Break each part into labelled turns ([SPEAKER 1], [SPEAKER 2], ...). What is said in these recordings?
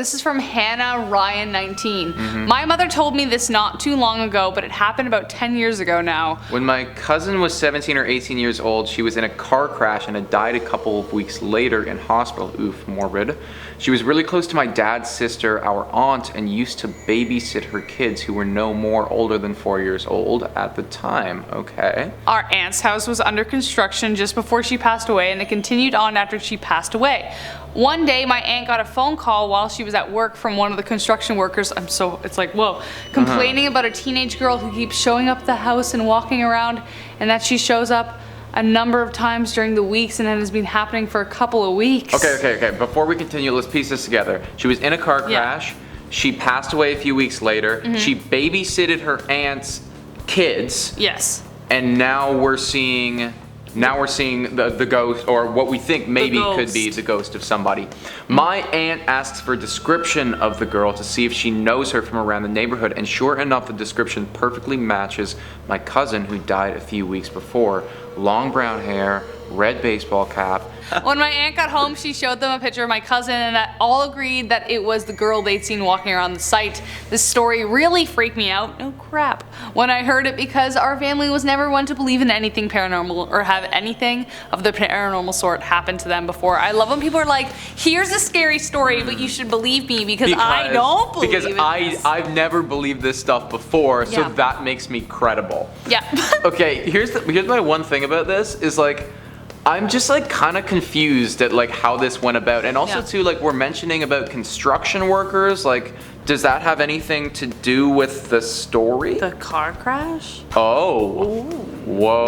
[SPEAKER 1] This is from Hannah Ryan 19. My mother told me this not too long ago, but it happened about 10 years ago now.
[SPEAKER 2] When my cousin was 17 or 18 years old, she was in a car crash and had died a couple of weeks later in hospital. Oof, morbid. She was really close to my dad's sister, our aunt, and used to babysit her kids who were no more older than 4 years old at the time. Okay.
[SPEAKER 1] Our aunt's house was under construction just before she passed away, and it continued on after she passed away. One day, my aunt got a phone call while she was at work from one of the construction workers. It's like, whoa, complaining about a teenage girl who keeps showing up at the house and walking around, and that she shows up a number of times during the weeks, and it has been happening for a couple of weeks.
[SPEAKER 2] Okay. Before we continue, let's piece this together. She was in a car crash. Yeah. She passed away a few weeks later. She babysitted her aunt's kids.
[SPEAKER 1] Yes.
[SPEAKER 2] And now we're seeing the ghost, or what we think maybe could be the ghost of somebody. My aunt asks for a description of the girl to see if she knows her from around the neighborhood, and sure enough, the description perfectly matches my cousin who died a few weeks before. Long brown hair, red baseball cap.
[SPEAKER 1] When my aunt got home, she showed them a picture of my cousin, and that all agreed that it was the girl they'd seen walking around the site. This story really freaked me out, no crap, when I heard it, because our family was never one to believe in anything paranormal or have anything of the paranormal sort happen to them before. I love when people are like, here's a scary story, but you should believe me because I don't believe it.
[SPEAKER 2] Because I've never believed this stuff before, so that makes me credible.
[SPEAKER 1] Yeah.
[SPEAKER 2] Okay, here's my one thing about this is like, I'm just like kind of confused at like how this went about, and also too, like, we're mentioning about construction workers. Like, does that have anything to do with the story?
[SPEAKER 1] The car crash?
[SPEAKER 2] Oh. Ooh. Whoa.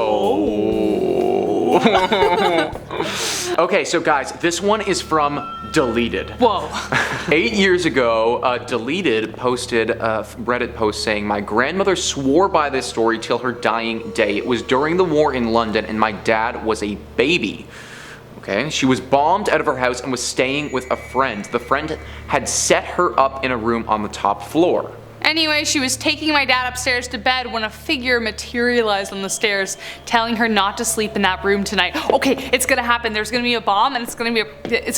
[SPEAKER 2] Okay, so guys, this one is from Deleted.
[SPEAKER 1] Whoa.
[SPEAKER 2] 8 years ago, Deleted posted a Reddit post saying, my grandmother swore by this story till her dying day. It was during the war in London and my dad was a baby. Okay, she was bombed out of her house and was staying with a friend. The friend had set her up in a room on the top floor.
[SPEAKER 1] Anyway, she was taking my dad upstairs to bed when a figure materialized on the stairs, telling her not to sleep in that room tonight. Okay, it's gonna happen. There's gonna be a bomb, and it's gonna be a
[SPEAKER 2] Okay.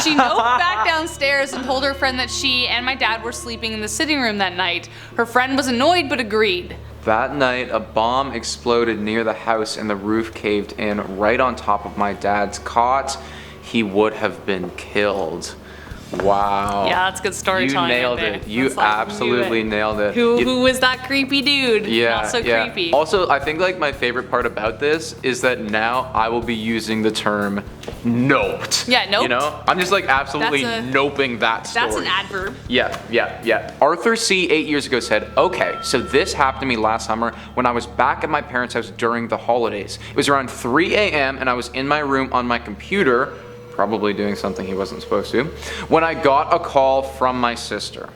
[SPEAKER 1] She noped back downstairs and told her friend that she and my dad were sleeping in the sitting room that night. Her friend was annoyed but agreed.
[SPEAKER 2] That night, a bomb exploded near the house and the roof caved in right on top of my dad's cot. He would have been killed. Wow.
[SPEAKER 1] Yeah, that's good storytelling.
[SPEAKER 2] You nailed it. You absolutely nailed it.
[SPEAKER 1] Who was that creepy dude?
[SPEAKER 2] Yeah,
[SPEAKER 1] Not so creepy.
[SPEAKER 2] Also, I think like my favorite part about this is that now I will be using the term noped.
[SPEAKER 1] Yeah, noped.
[SPEAKER 2] You know? I'm just like absolutely noping that story.
[SPEAKER 1] That's an adverb.
[SPEAKER 2] Yeah. Arthur C. 8 years ago said, okay, so this happened to me last summer when I was back at my parents' house during the holidays. It was around 3 a.m. and I was in my room on my computer, probably doing something he wasn't supposed to, when I got a call from my sister.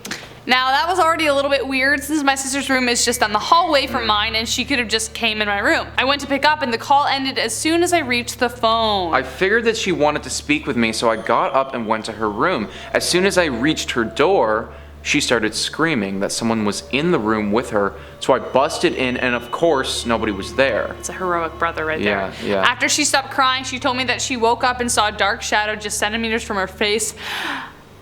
[SPEAKER 1] Now that was already a little bit weird since my sister's room is just down the hallway from mine and she could have just came in my room. I went to pick up and the call ended as soon as I reached the phone.
[SPEAKER 2] I figured that she wanted to speak with me, so I got up and went to her room. As soon as I reached her door, she started screaming that someone was in the room with her, so I busted in and of course nobody was there.
[SPEAKER 1] It's a heroic brother right there.
[SPEAKER 2] Yeah.
[SPEAKER 1] After she stopped crying, she told me that she woke up and saw a dark shadow just centimeters from her face.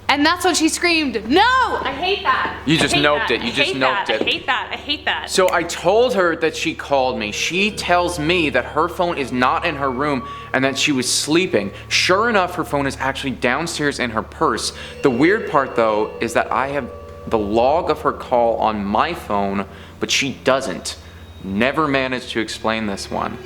[SPEAKER 1] And that's when she screamed, no! I hate that.
[SPEAKER 2] You just noped it. You just noped it.
[SPEAKER 1] I hate that. I hate that.
[SPEAKER 2] So I told her that she called me. She tells me that her phone is not in her room and that she was sleeping. Sure enough, her phone is actually downstairs in her purse. The weird part though is that I have the log of her call on my phone, but she doesn't. Never managed to explain this one.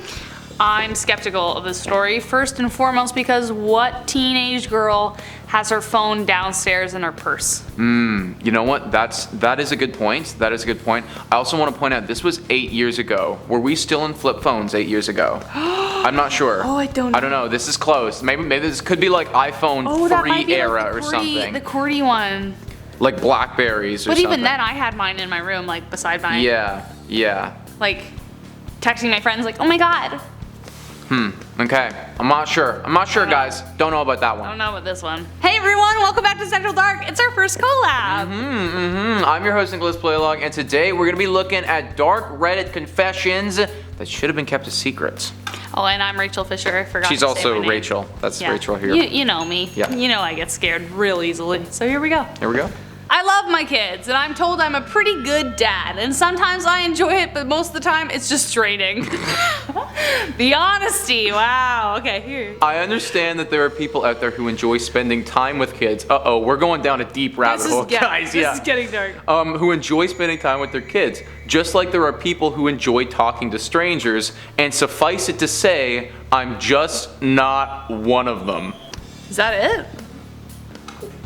[SPEAKER 1] I'm skeptical of this story, first and foremost because what teenage girl has her phone downstairs in her purse?
[SPEAKER 2] You know what? That is a good point. That is a good point. I also want to point out this was 8 years ago. Were we still in flip phones 8 years ago? I'm not sure.
[SPEAKER 1] Oh, I don't know.
[SPEAKER 2] I don't know. This is close. Maybe this could be like iPhone 3 era or something.
[SPEAKER 1] The QWERTY one.
[SPEAKER 2] Like Blackberries or something.
[SPEAKER 1] But even then, I had mine in my room, like beside mine.
[SPEAKER 2] Yeah.
[SPEAKER 1] Like texting my friends, like, oh my god.
[SPEAKER 2] Okay. I'm not sure, guys. Don't know about that one.
[SPEAKER 1] I don't know about this one. Hey everyone, welcome back to Central Dark. It's our first collab.
[SPEAKER 2] I'm your host, Nicholas Playlog, and today we're going to be looking at dark Reddit confessions that that should have been kept a secret.
[SPEAKER 1] Oh, and I'm Rachel Fisher. I forgot.
[SPEAKER 2] She's
[SPEAKER 1] to say
[SPEAKER 2] also
[SPEAKER 1] my name.
[SPEAKER 2] Rachel. That's
[SPEAKER 1] Yeah.
[SPEAKER 2] Rachel here.
[SPEAKER 1] You know me.
[SPEAKER 2] Yeah.
[SPEAKER 1] You know I get scared real easily. So here we go.
[SPEAKER 2] Here we go.
[SPEAKER 1] I love my kids, and I'm told I'm a pretty good dad, and sometimes I enjoy it, but most of the time it's just draining. The honesty, wow. Okay, here.
[SPEAKER 2] I understand that there are people out there who enjoy spending time with kids. Uh-oh, we're going down a deep rabbit hole, guys.
[SPEAKER 1] This is getting dark.
[SPEAKER 2] Who enjoy spending time with their kids. Just like there are people who enjoy talking to strangers, and suffice it to say, I'm just not one of them.
[SPEAKER 1] Is that it?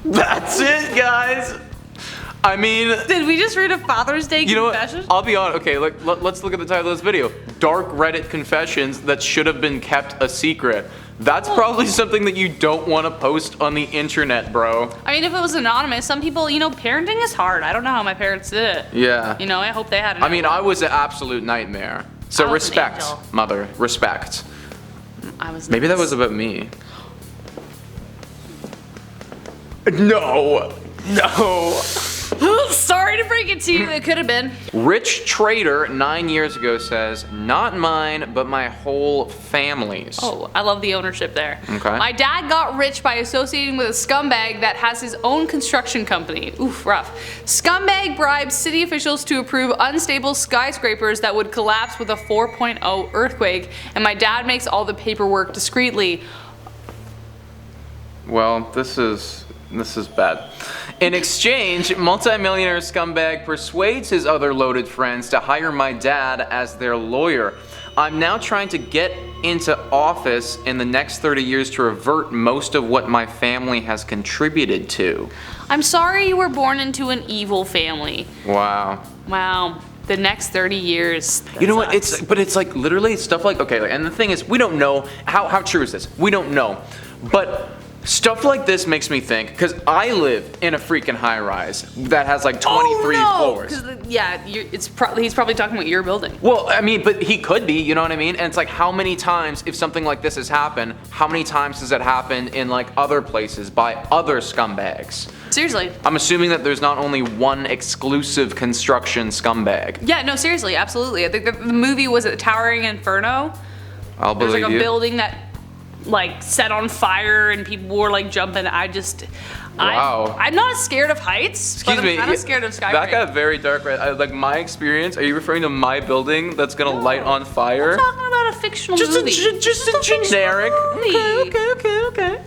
[SPEAKER 2] That's it, guys. I mean,
[SPEAKER 1] Did we just read a Father's Day confession?
[SPEAKER 2] What? I'll be honest. Okay, let's look at the title of this video. Dark Reddit confessions that should have been kept a secret. That's probably something that you don't want to post on the internet, bro.
[SPEAKER 1] I mean, if it was anonymous, some people, parenting is hard. I don't know how my parents did it.
[SPEAKER 2] Yeah.
[SPEAKER 1] I hope they had it.
[SPEAKER 2] I mean, I was an absolute nightmare. So
[SPEAKER 1] I was an
[SPEAKER 2] respect,
[SPEAKER 1] angel.
[SPEAKER 2] mother. Respect.
[SPEAKER 1] I was
[SPEAKER 2] Maybe that was about me. No.
[SPEAKER 1] Sorry to break it to you, it could have been.
[SPEAKER 2] Rich Trader 9 years ago says, not mine, but my whole family's.
[SPEAKER 1] Oh, I love the ownership there.
[SPEAKER 2] Okay.
[SPEAKER 1] My dad got rich by associating with a scumbag that has his own construction company. Oof, rough. Scumbag bribes city officials to approve unstable skyscrapers that would collapse with a 4.0 earthquake, and my dad makes all the paperwork discreetly.
[SPEAKER 2] Well, this is bad. In exchange, multimillionaire scumbag persuades his other loaded friends to hire my dad as their lawyer. I'm now trying to get into office in the next 30 years to revert most of what my family has contributed to.
[SPEAKER 1] I'm sorry you were born into an evil family.
[SPEAKER 2] Wow.
[SPEAKER 1] Wow. The next 30 years.
[SPEAKER 2] You know what? It's like literally stuff like, okay, and the thing is, we don't know how true is this? We don't know. But stuff like this makes me think, because I live in a freaking high rise that has like 23 floors.
[SPEAKER 1] He's probably talking about your building.
[SPEAKER 2] Well, I mean, but he could be, you know what I mean? And it's like, how many times, if something like this has happened, how many times does it happen in like other places by other scumbags?
[SPEAKER 1] Seriously.
[SPEAKER 2] I'm assuming that there's not only one exclusive construction scumbag.
[SPEAKER 1] Yeah, no, seriously, absolutely. I think the movie was a Towering Inferno.
[SPEAKER 2] I'll believe
[SPEAKER 1] There's like a
[SPEAKER 2] you.
[SPEAKER 1] building that like set on fire and people were like jumping.
[SPEAKER 2] Wow.
[SPEAKER 1] I'm not scared of heights,
[SPEAKER 2] Excuse
[SPEAKER 1] but
[SPEAKER 2] me.
[SPEAKER 1] I'm kind of scared of skyscrapers.
[SPEAKER 2] That got very dark. Right? Like my experience. Are you referring to my building that's gonna light on fire?
[SPEAKER 1] I'm talking about a fictional movie.
[SPEAKER 2] Just a generic. Okay.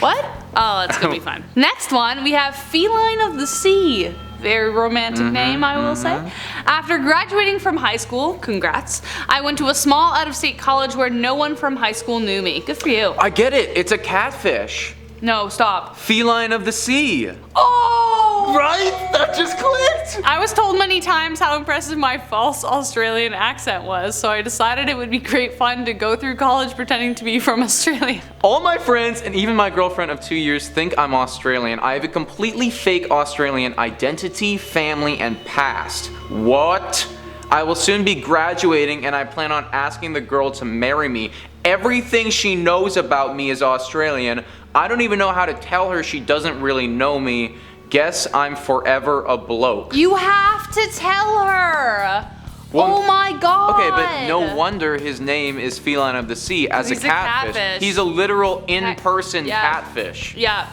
[SPEAKER 1] What? Oh, that's gonna be fun. Next one, we have Feline of the Sea. Very romantic name, I will say. After graduating from high school, congrats, I went to a small out-of-state college where no one from high school knew me. Good for you.
[SPEAKER 2] I get it. It's a catfish.
[SPEAKER 1] No, stop.
[SPEAKER 2] Feline of the sea.
[SPEAKER 1] Oh!
[SPEAKER 2] Right? That just clicked.
[SPEAKER 1] I was told many times how impressive my false Australian accent was, so I decided it would be great fun to go through college pretending to be from Australia.
[SPEAKER 2] All my friends and even my girlfriend of 2 years think I'm Australian. I have a completely fake Australian identity, family, and past. What? I will soon be graduating and I plan on asking the girl to marry me. Everything she knows about me is Australian. I don't even know how to tell her she doesn't really know me. Guess I'm forever a bloke.
[SPEAKER 1] You have to tell her.
[SPEAKER 2] Well,
[SPEAKER 1] oh my god.
[SPEAKER 2] Okay, but no wonder his name is Feline of the Sea as a
[SPEAKER 1] He's a
[SPEAKER 2] catfish.
[SPEAKER 1] catfish.
[SPEAKER 2] He's a literal in-person
[SPEAKER 1] Yeah.
[SPEAKER 2] catfish.
[SPEAKER 1] Yeah.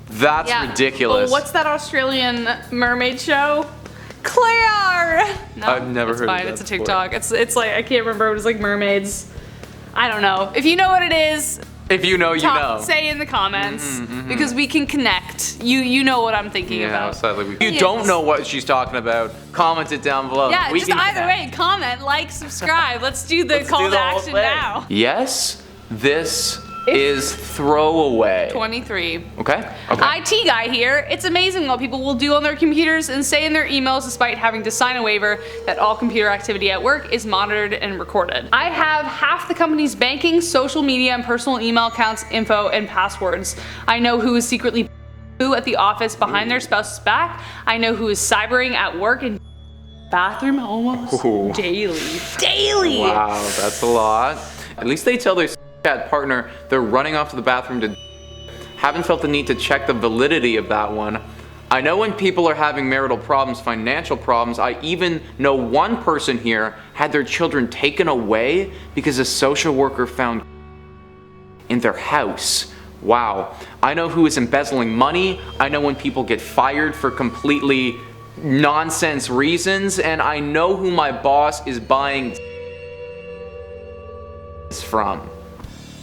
[SPEAKER 2] That's ridiculous.
[SPEAKER 1] Oh, what's that Australian mermaid show? Claire! No,
[SPEAKER 2] I've never
[SPEAKER 1] it's
[SPEAKER 2] heard of
[SPEAKER 1] fine.
[SPEAKER 2] that
[SPEAKER 1] It's a
[SPEAKER 2] before.
[SPEAKER 1] TikTok. It's like, I can't remember. It was like mermaids. I don't know. If you know what it is,
[SPEAKER 2] If you know, you know.
[SPEAKER 1] say in the comments because we can connect. You know what I'm thinking
[SPEAKER 2] Yeah,
[SPEAKER 1] about.
[SPEAKER 2] sadly we. If you
[SPEAKER 1] Yes.
[SPEAKER 2] don't know what she's talking about, comment it down below.
[SPEAKER 1] Yeah,
[SPEAKER 2] We
[SPEAKER 1] just
[SPEAKER 2] can
[SPEAKER 1] either
[SPEAKER 2] connect.
[SPEAKER 1] way, comment, like, subscribe. Let's do the
[SPEAKER 2] Let's
[SPEAKER 1] call
[SPEAKER 2] do
[SPEAKER 1] to
[SPEAKER 2] the whole
[SPEAKER 1] action
[SPEAKER 2] thing.
[SPEAKER 1] now.
[SPEAKER 2] Yes, this is throwaway.
[SPEAKER 1] 23.
[SPEAKER 2] Okay.
[SPEAKER 1] IT guy here. It's amazing what people will do on their computers and say in their emails despite having to sign a waiver that all computer activity at work is monitored and recorded. I have half the company's banking, social media, and personal email accounts, info, and passwords. I know who is secretly who at the office behind their spouse's back. I know who is cybering at work and bathroom almost
[SPEAKER 2] Ooh.
[SPEAKER 1] daily.
[SPEAKER 2] Wow, that's a lot. At least they tell their cat partner they're running off to the bathroom to. Haven't felt the need to check the validity of that one. I know when people are having marital problems, financial problems. I even know one person here had their children taken away because a social worker found in their house. Wow. I know who is embezzling money. I know when people get fired for completely nonsense reasons, and I know who my boss is buying from.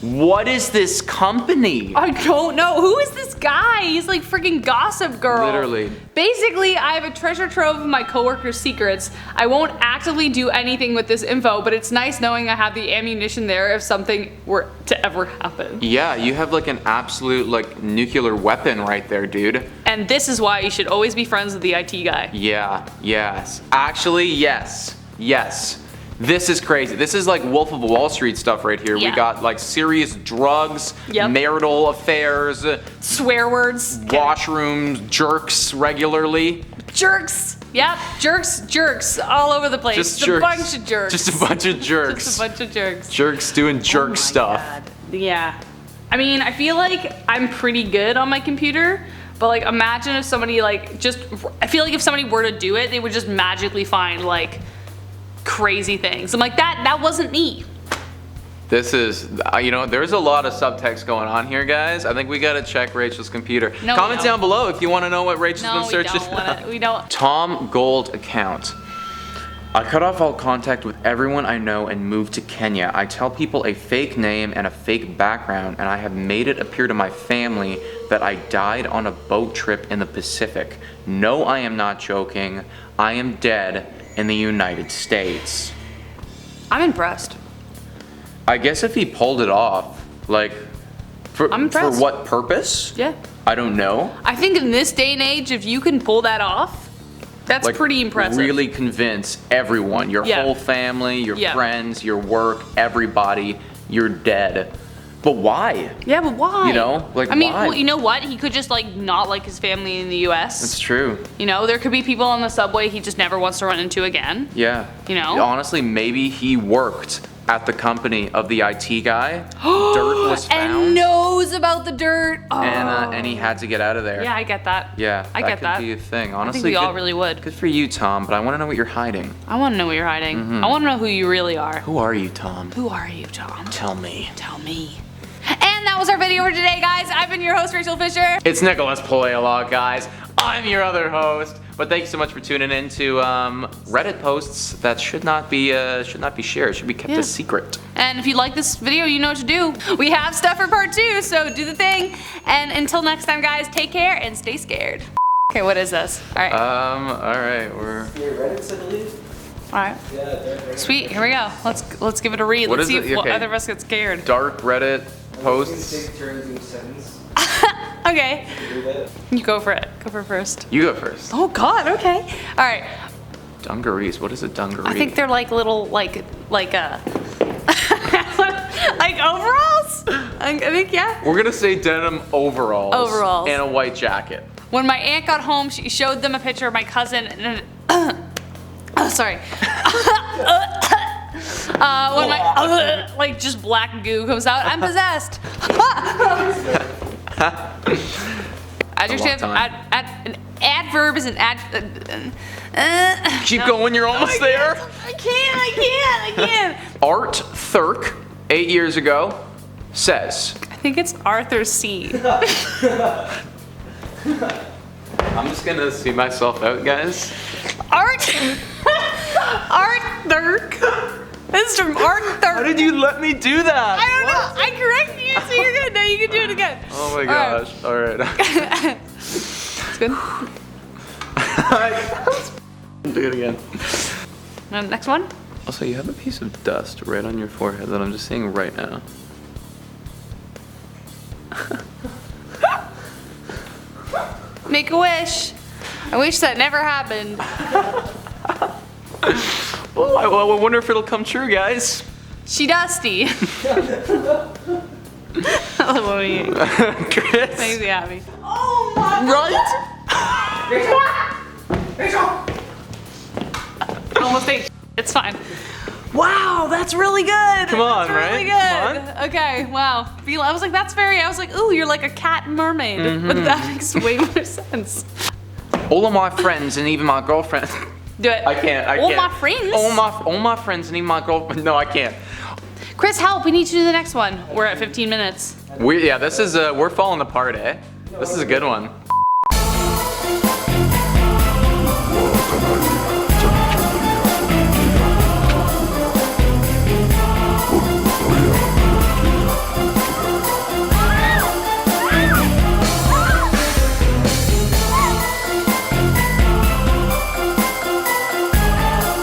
[SPEAKER 2] What is this company?
[SPEAKER 1] I don't know. Who is this guy? He's like freaking Gossip Girl.
[SPEAKER 2] Literally.
[SPEAKER 1] Basically, I have a treasure trove of my coworkers' secrets. I won't actively do anything with this info, but it's nice knowing I have the ammunition there if something were to ever happen.
[SPEAKER 2] Yeah, you have like an absolute like nuclear weapon right there, dude.
[SPEAKER 1] And this is why you should always be friends with the IT guy.
[SPEAKER 2] Yeah, yes. Actually, yes. Yes. This is crazy. This is like Wolf of Wall Street stuff right here.
[SPEAKER 1] Yeah.
[SPEAKER 2] We got like serious drugs, marital affairs,
[SPEAKER 1] swear words,
[SPEAKER 2] washrooms, jerks regularly.
[SPEAKER 1] Jerks. Yep, jerks all over the place.
[SPEAKER 2] Just
[SPEAKER 1] a bunch of jerks.
[SPEAKER 2] Just a bunch of jerks.
[SPEAKER 1] Just a bunch of jerks.
[SPEAKER 2] Jerks doing jerk stuff.
[SPEAKER 1] God. Yeah. I mean, I feel like I'm pretty good on my computer, but like imagine if somebody like I feel like if somebody were to do it, they would just magically find like crazy things. I'm like, that wasn't me.
[SPEAKER 2] This is, there's a lot of subtext going on here, guys. I think we gotta check Rachel's computer.
[SPEAKER 1] No,
[SPEAKER 2] Comment down below if you want to know what Rachel's been searching.
[SPEAKER 1] We don't.
[SPEAKER 2] Tom Gold account. I cut off all contact with everyone I know and moved to Kenya. I tell people a fake name and a fake background, and I have made it appear to my family that I died on a boat trip in the Pacific. No, I am not joking. I am dead in the United States.
[SPEAKER 1] I'm impressed.
[SPEAKER 2] I guess if he pulled it off, like, for what purpose?
[SPEAKER 1] Yeah.
[SPEAKER 2] I don't know.
[SPEAKER 1] I think in this day and age, if you can pull that off, that's
[SPEAKER 2] like,
[SPEAKER 1] pretty impressive.
[SPEAKER 2] Really convince everyone, your whole family, your friends, your work, everybody, you're dead. But why?
[SPEAKER 1] Yeah, but why?
[SPEAKER 2] You know, like,
[SPEAKER 1] I mean,
[SPEAKER 2] why?
[SPEAKER 1] well, you know what? He could just like not like his family in the U.S.
[SPEAKER 2] That's true.
[SPEAKER 1] You know, there could be people on the subway he just never wants to run into again.
[SPEAKER 2] Yeah.
[SPEAKER 1] You know?
[SPEAKER 2] Honestly, maybe he worked at the company of the IT guy. Dirt was found.
[SPEAKER 1] And knows about the dirt. Oh.
[SPEAKER 2] And he had to get out of there.
[SPEAKER 1] Yeah, I get that.
[SPEAKER 2] Yeah,
[SPEAKER 1] I get that.
[SPEAKER 2] Could be a thing. Honestly,
[SPEAKER 1] I think we all really would.
[SPEAKER 2] Good for you, Tom, but I want to know what you're hiding.
[SPEAKER 1] I want to know what you're hiding. I want to know who you really are.
[SPEAKER 2] Who are you, Tom?
[SPEAKER 1] Who are you, Tom?
[SPEAKER 2] Tell me.
[SPEAKER 1] Tell me. And that was our video for today, guys. I've been your host, Rachel Fisher.
[SPEAKER 2] It's Nicholas Paleolog, guys. I'm your other host. But thank you so much for tuning in to Reddit posts that should not be shared. Should be kept a secret.
[SPEAKER 1] And if you like this video, you know what to do. We have stuff for part 2, so do the thing. And until next time, guys, take care and stay scared. Okay, what is this? All right.
[SPEAKER 2] All right, we're.
[SPEAKER 3] Your Reddit's, I believe.
[SPEAKER 1] All right.
[SPEAKER 3] Yeah,
[SPEAKER 1] Sweet. Here we go. Let's give it a read.
[SPEAKER 2] What
[SPEAKER 1] Let's
[SPEAKER 2] is
[SPEAKER 1] see
[SPEAKER 2] it?
[SPEAKER 1] if
[SPEAKER 2] Okay.
[SPEAKER 1] other of us get scared.
[SPEAKER 2] Dark Reddit
[SPEAKER 3] We're
[SPEAKER 2] posts.
[SPEAKER 3] gonna take turns in a sentence.
[SPEAKER 1] Okay.
[SPEAKER 3] Do that.
[SPEAKER 1] You go for it. Go for it first.
[SPEAKER 2] You go first.
[SPEAKER 1] Oh God. Okay. All right.
[SPEAKER 2] Dungarees. What is a dungaree?
[SPEAKER 1] I think they're like little like like overalls. I think yeah.
[SPEAKER 2] We're gonna say denim overalls.
[SPEAKER 1] Overalls.
[SPEAKER 2] And a white jacket.
[SPEAKER 1] When my aunt got home, she showed them a picture of my cousin. Oh, sorry. When my like just black goo comes out, I'm possessed. Adjective, an adverb is an
[SPEAKER 2] Keep going. You're almost there.
[SPEAKER 1] I can't.
[SPEAKER 2] Art Thurk, 8 years ago, says.
[SPEAKER 1] I think it's Arthur C.
[SPEAKER 2] I'm just gonna see myself out, guys.
[SPEAKER 1] Art Thurk. This is from Art Thurk.
[SPEAKER 2] How did you let me do that?
[SPEAKER 1] I don't know. I corrected you, so you're good. Now you can do it again.
[SPEAKER 2] Oh my gosh. All right.
[SPEAKER 1] It's good.
[SPEAKER 2] Do it again.
[SPEAKER 1] Next one.
[SPEAKER 2] Also, you have a piece of dust right on your forehead that I'm just seeing right now.
[SPEAKER 1] Make a wish. I wish that never happened.
[SPEAKER 2] Oh, I wonder if it'll come true, guys.
[SPEAKER 1] She dusty.
[SPEAKER 2] Chris.
[SPEAKER 1] Makes me happy.
[SPEAKER 3] Oh my
[SPEAKER 2] Right?
[SPEAKER 3] Rachel!
[SPEAKER 1] Almost ate. It's fine.
[SPEAKER 3] Wow, that's really good!
[SPEAKER 2] Come on,
[SPEAKER 1] That's
[SPEAKER 2] right?
[SPEAKER 1] really
[SPEAKER 2] Come
[SPEAKER 1] good.
[SPEAKER 2] on.
[SPEAKER 1] Okay, wow. I was like, that's very, I was like, ooh, you're like a cat mermaid. But that makes way more sense.
[SPEAKER 2] All of my friends and even my girlfriend.
[SPEAKER 1] Do it.
[SPEAKER 2] I can't.
[SPEAKER 1] All my friends.
[SPEAKER 2] All my friends and even my girlfriend. No, I can't.
[SPEAKER 1] Chris, help! We need to do the next one. We're at 15 minutes.
[SPEAKER 2] This is we're falling apart, eh? This is a good one.